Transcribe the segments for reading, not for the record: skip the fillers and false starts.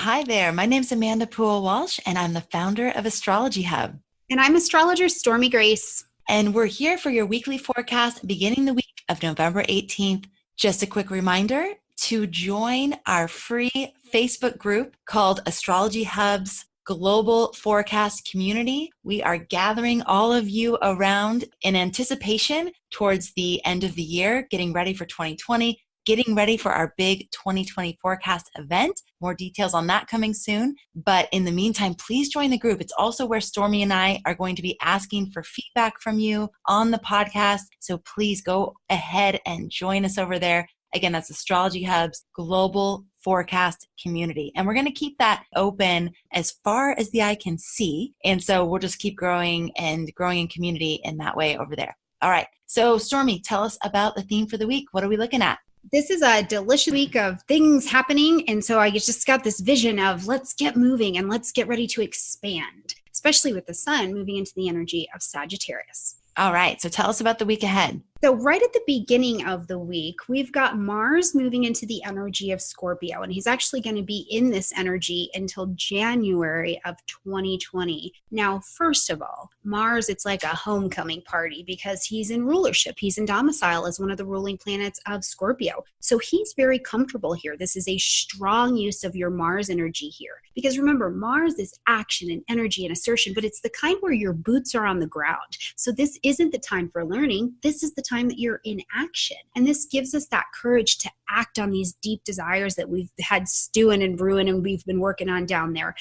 Hi there. My name's Amanda Poole Walsh, and I'm the founder of Astrology Hub. And I'm astrologer Stormy Grace. And we're here for your weekly forecast beginning the week of November 18th. Just a quick reminder to join our free Facebook group called Astrology Hub's Global Forecast Community. We are gathering all of you around in anticipation towards the end of the year, getting ready for 2020. Getting ready for our big 2020 forecast event. More details on that coming soon. But in the meantime, please join the group. It's also where Stormy and I are going to be asking for feedback from you on the podcast. So please go ahead and join us over there. Again, that's Astrology Hub's Global Forecast Community. And we're going to keep that open as far as the eye can see. And so we'll just keep growing and growing in community in that way over there. All right. So Stormy, tell us about the theme for the week. What are we looking at? This is a delicious week of things happening. And so I just got this vision of let's get moving and let's get ready to expand, especially with the sun moving into the energy of Sagittarius. All right. So tell us about the week ahead. So right at the beginning of the week, we've got Mars moving into the energy of Scorpio, and he's actually going to be in this energy until January of 2020. Now, first of all, Mars, it's like a homecoming party because he's in rulership. He's in domicile as one of the ruling planets of Scorpio. So he's very comfortable here. This is a strong use of your Mars energy here. Because remember, Mars is action and energy and assertion, but it's the kind where your boots are on the ground. So this isn't the time for learning. This is the time that you're in action. And this gives us that courage to act on these deep desires that we've had stewing and brewing and we've been working on down there.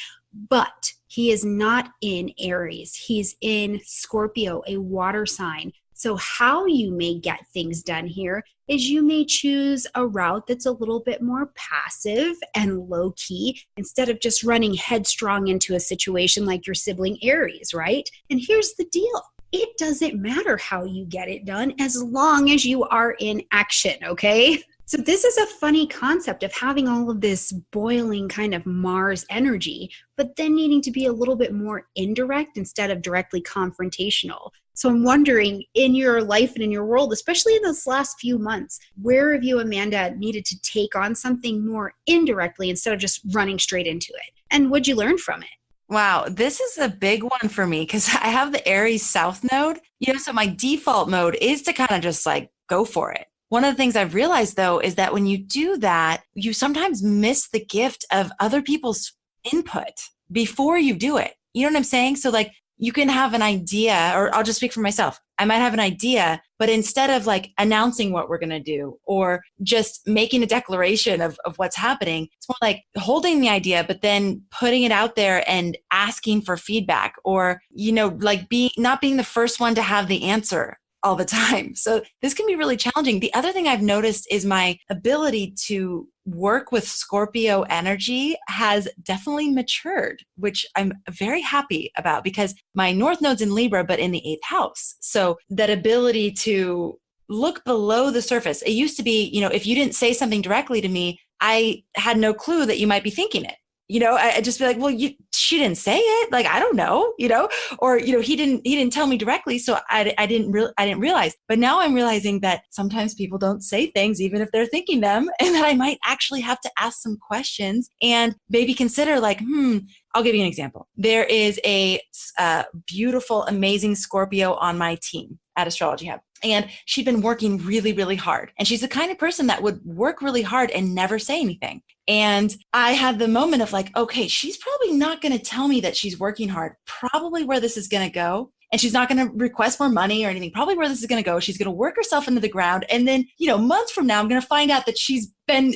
But he is not in Aries. He's in Scorpio, a water sign. So how you may get things done here is you may choose a route that's a little bit more passive and low key instead of just running headstrong into a situation like your sibling Aries, right? And here's the deal. It doesn't matter how you get it done as long as you are in action, okay? So this is a funny concept of having all of this boiling kind of Mars energy, but then needing to be a little bit more indirect instead of directly confrontational. So I'm wondering, in your life and in your world, especially in this last few months, where have you, Amanda, needed to take on something more indirectly instead of just running straight into it? And what'd you learn from it? Wow, this is a big one for me because I have the Aries South node, so my default mode is to kind of just like go for it. One of the things I've realized though is that when you do that, you sometimes miss the gift of other people's input before you do it. You know what I'm saying? So like you can have an idea, or I'll just speak for myself. I might have an idea, but instead of like announcing what we're going to do or just making a declaration of what's happening, it's more like holding the idea, but then putting it out there and asking for feedback or, like not being the first one to have the answer all the time. So this can be really challenging. The other thing I've noticed is my ability to work with Scorpio energy has definitely matured, which I'm very happy about because my North Node's in Libra, but in the 8th house. So that ability to look below the surface. It used to be, if you didn't say something directly to me, I had no clue that you might be thinking it. I'd just be like, well, she didn't say it. Like, I don't know, or, he didn't tell me directly. So I didn't realize, but now I'm realizing that sometimes people don't say things, even if they're thinking them, and that I might actually have to ask some questions and maybe consider like, I'll give you an example. There is a beautiful, amazing Scorpio on my team at Astrology Hub. And she'd been working really, really hard. And she's the kind of person that would work really hard and never say anything. And I had the moment of like, okay, she's probably not going to tell me that she's working hard, probably where this is going to go. And she's not going to request more money or anything. Probably where this is going to go. She's going to work herself into the ground. And then, months from now, I'm going to find out that she's been,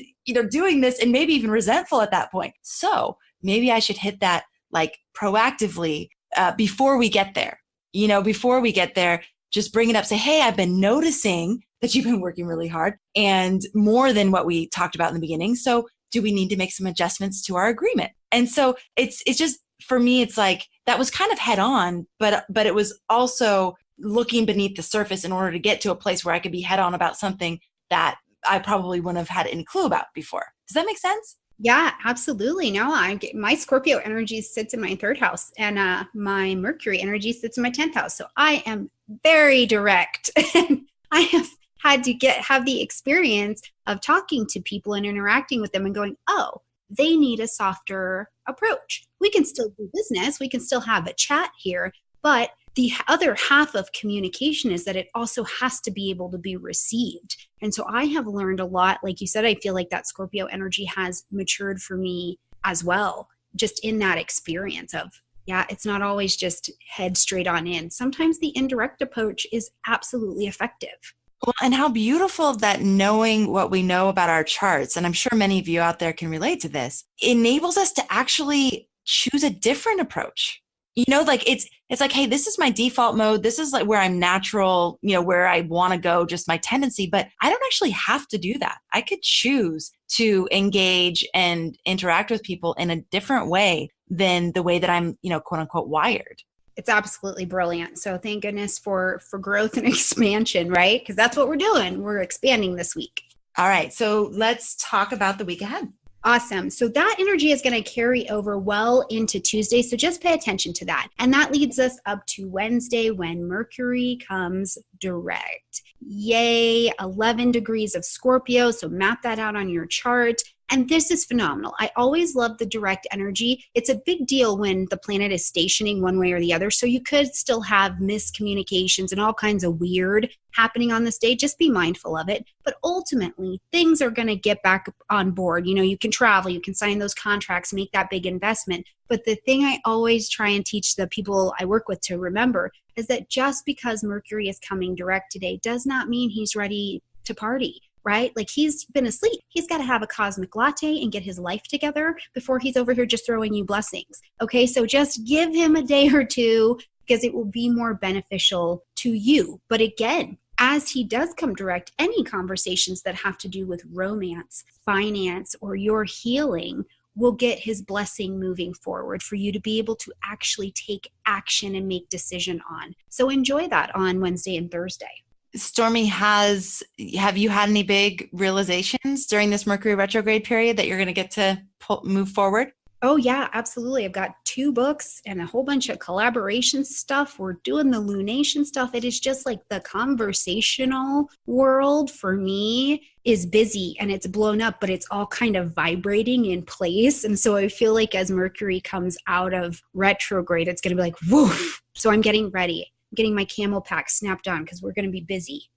doing this and maybe even resentful at that point. So maybe I should hit that like proactively before we get there. Before we get there, just bring it up, say, hey, I've been noticing that you've been working really hard and more than what we talked about in the beginning. So do we need to make some adjustments to our agreement? And so it's just, for me, it's like, that was kind of head on, but it was also looking beneath the surface in order to get to a place where I could be head on about something that I probably wouldn't have had any clue about before. Does that make sense? Yeah, absolutely. No, my Scorpio energy sits in my 3rd house and my Mercury energy sits in my 10th house. So I am very direct. I have had to have the experience of talking to people and interacting with them and going, oh, they need a softer approach. We can still do business, we can still have a chat here, but the other half of communication is that it also has to be able to be received. And so I have learned a lot. Like you said, I feel like that Scorpio energy has matured for me as well, just in that experience of, yeah, it's not always just head straight on in. Sometimes the indirect approach is absolutely effective. Well, and how beautiful that knowing what we know about our charts, and I'm sure many of you out there can relate to this, enables us to actually choose a different approach. Like it's like, hey, this is my default mode. This is like where I'm natural, where I want to go, just my tendency, but I don't actually have to do that. I could choose to engage and interact with people in a different way than the way that I'm, quote unquote, wired. It's absolutely brilliant. So thank goodness for growth and expansion, right? Because that's what we're doing. We're expanding this week. All right. So let's talk about the week ahead. Awesome. So that energy is going to carry over well into Tuesday. So just pay attention to that. And that leads us up to Wednesday when Mercury comes direct. Yay, 11 degrees of Scorpio. So map that out on your chart. And this is phenomenal. I always love the direct energy. It's a big deal when the planet is stationing one way or the other. So you could still have miscommunications and all kinds of weird happening on this day. Just be mindful of it. But ultimately, things are going to get back on board. You can travel, you can sign those contracts, make that big investment. But the thing I always try and teach the people I work with to remember is that just because Mercury is coming direct today does not mean he's ready to party. Right? Like he's been asleep. He's got to have a cosmic latte and get his life together before he's over here just throwing you blessings. Okay, so just give him a day or two because it will be more beneficial to you. But again, as he does come direct, any conversations that have to do with romance, finance, or your healing will get his blessing moving forward for you to be able to actually take action and make decision on. So enjoy that on Wednesday and Thursday. Stormy, have you had any big realizations during this Mercury retrograde period that you're going to get to move forward? Oh, yeah, absolutely. I've got 2 books and a whole bunch of collaboration stuff. We're doing the lunation stuff. It is just like the conversational world for me is busy and it's blown up, but it's all kind of vibrating in place. And so I feel like as Mercury comes out of retrograde, it's going to be like, woof. So I'm getting ready. Getting my camel pack snapped on because we're going to be busy.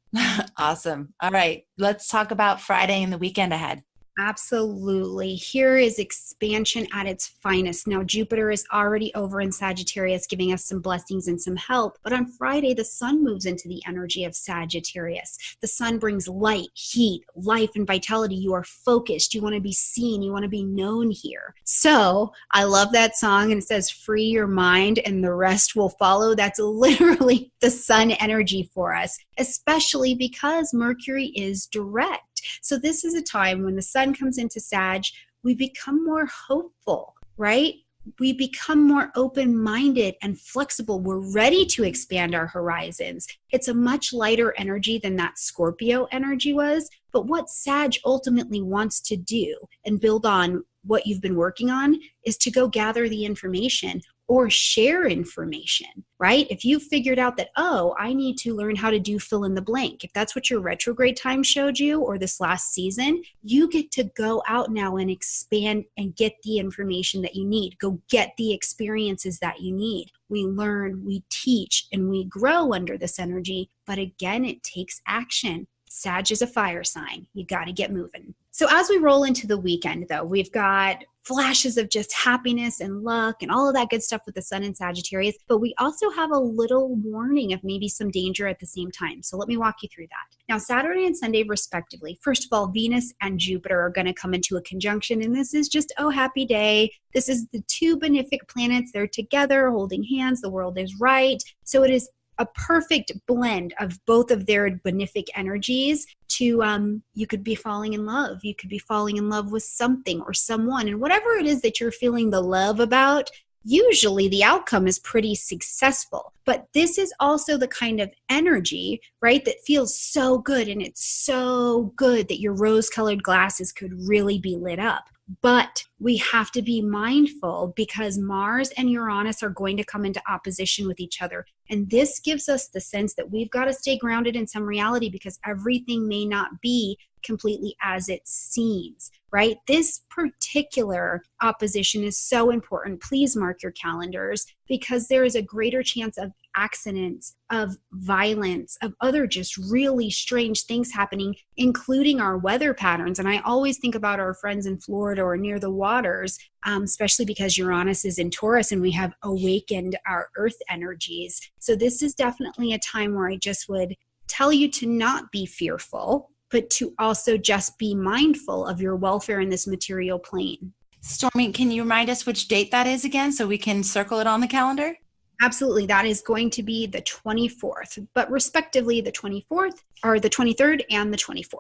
Awesome. All right. Let's talk about Friday and the weekend ahead. Absolutely. Here is expansion at its finest. Now, Jupiter is already over in Sagittarius, giving us some blessings and some help. But on Friday, the sun moves into the energy of Sagittarius. The sun brings light, heat, life, and vitality. You are focused. You want to be seen. You want to be known here. So I love that song. And it says, free your mind and the rest will follow. That's literally the sun energy for us, especially because Mercury is direct. So this is a time when the sun comes into Sag, we become more hopeful, right? We become more open-minded and flexible. We're ready to expand our horizons. It's a much lighter energy than that Scorpio energy was. But what Sag ultimately wants to do and build on what you've been working on is to go gather the information or share information, right? If you figured out that, oh, I need to learn how to do fill in the blank, if that's what your retrograde time showed you or this last season, you get to go out now and expand and get the information that you need. Go get the experiences that you need. We learn, we teach, and we grow under this energy. But again, it takes action. Sag is a fire sign. You got to get moving. So as we roll into the weekend, though, we've got flashes of just happiness and luck and all of that good stuff with the sun in Sagittarius, but we also have a little warning of maybe some danger at the same time. So let me walk you through that. Now, Saturday and Sunday, respectively, first of all, Venus and Jupiter are going to come into a conjunction, and this is just, oh, happy day. This is the 2 benefic planets. They're together, holding hands. The world is right. So it is a perfect blend of both of their benefic energies to, you could be falling in love. You could be falling in love with something or someone. And whatever it is that you're feeling the love about, usually the outcome is pretty successful. But this is also the kind of energy, right, that feels so good. And it's so good that your rose-colored glasses could really be lit up. But we have to be mindful because Mars and Uranus are going to come into opposition with each other. And this gives us the sense that we've got to stay grounded in some reality because everything may not be completely as it seems, right? This particular opposition is so important. Please mark your calendars because there is a greater chance of accidents, of violence, of other just really strange things happening, including our weather patterns. And I always think about our friends in Florida or near the waters, especially because Uranus is in Taurus and we have awakened our earth energies. So this is definitely a time where I just would tell you to not be fearful, but to also just be mindful of your welfare in this material plane. Stormy, can you remind us which date that is again so we can circle it on the calendar? Absolutely. That is going to be the 24th, but respectively the 24th or the 23rd and the 24th.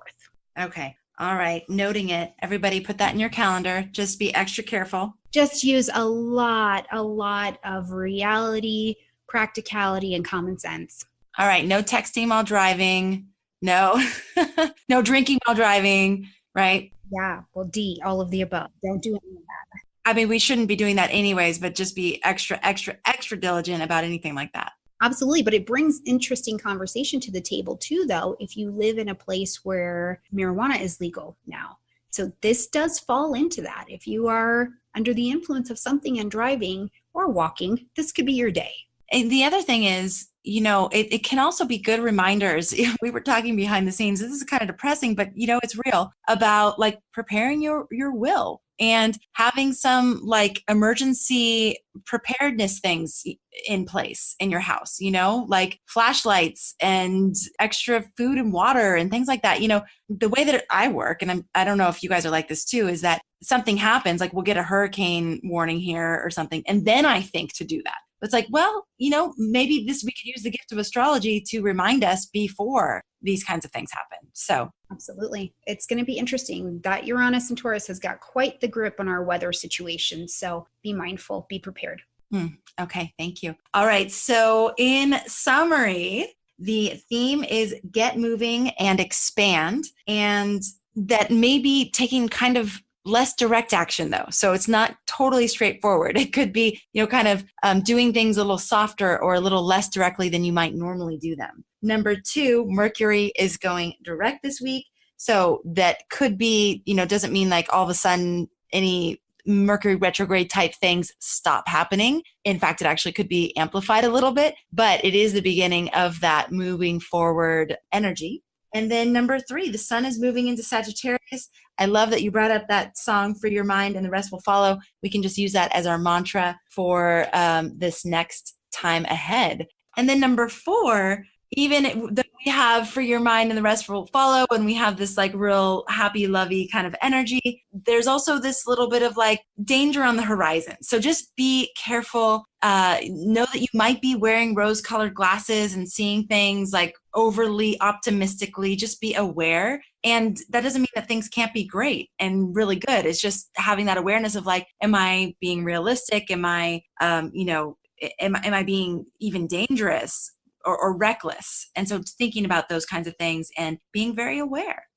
Okay. All right. Noting it. Everybody put that in your calendar. Just be extra careful. Just use a lot of reality, practicality, and common sense. All right. No texting while driving. No, no drinking while driving, right? Yeah. Well, D, all of the above. Don't do any of that. I mean, we shouldn't be doing that anyways, but just be extra diligent about anything like that. Absolutely. But it brings interesting conversation to the table too, though, if you live in a place where marijuana is legal now. So this does fall into that. If you are under the influence of something and driving or walking, this could be your day. And the other thing is, it can also be good reminders. We were talking behind the scenes. This is kind of depressing, but it's real about like preparing your will and having some like emergency preparedness things in place in your house, like flashlights and extra food and water and things like that. The way that I work, and I don't know if you guys are like this too, is that something happens, like we'll get a hurricane warning here or something. And then I think to do that. It's like, well, maybe we could use the gift of astrology to remind us before these kinds of things happen. So absolutely. It's going to be interesting. That Uranus and Taurus has got quite the grip on our weather situation. So be mindful, be prepared. Okay. Thank you. All right. So in summary, the theme is get moving and expand, and that may be taking kind of less direct action though. So it's not totally straightforward. It could be, kind of doing things a little softer or a little less directly than you might normally do them. Number 2, Mercury is going direct this week. So that could be, doesn't mean like all of a sudden any Mercury retrograde type things stop happening. In fact, it actually could be amplified a little bit, but it is the beginning of that moving forward energy. And then number 3, the sun is moving into Sagittarius. I love that you brought up that song, For Your Mind, and the rest will follow. We can just use that as our mantra for this next time ahead. And then number 4, even that we have For Your Mind and the rest will follow, and we have this like real happy, lovey kind of energy, there's also this little bit of like danger on the horizon. So just be careful. Know that you might be wearing rose-colored glasses and seeing things like overly optimistically. Just be aware. And that doesn't mean that things can't be great and really good. It's just having that awareness of like, am I being realistic? Am I, am I being even dangerous or reckless? And so thinking about those kinds of things and being very aware.